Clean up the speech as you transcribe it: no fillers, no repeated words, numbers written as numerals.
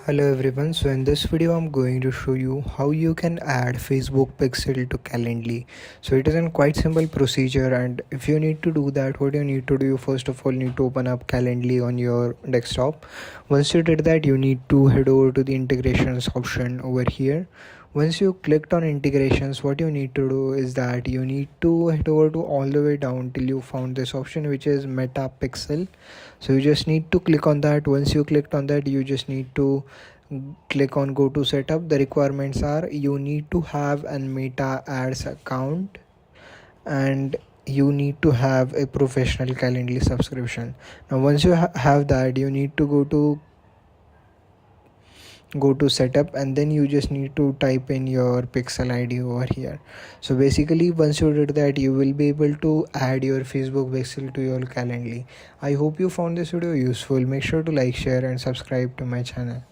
Hello everyone, so in this video I'm going to show you how you can add Facebook pixel to Calendly. So it is a quite simple procedure, and if you need to do that, what you need to do, first of all need to open up Calendly on your desktop. Once you did that, you need to head over to the integrations option over here. Once you clicked on integrations, what you need to do is that you need to head over to all the way down till you found this option which is meta pixel. So you just need to click on that. Once you clicked on that, you just need to click on go to setup. The requirements are you need to have an meta ads account, and you need to have a professional Calendly subscription. Now once you have that, you need to go to setup, and then you just need to type in your pixel id over here. So basically once you did that, you will be able to add your Facebook pixel to your Calendly. I hope you found this video useful. Make sure to like, share and subscribe to my channel.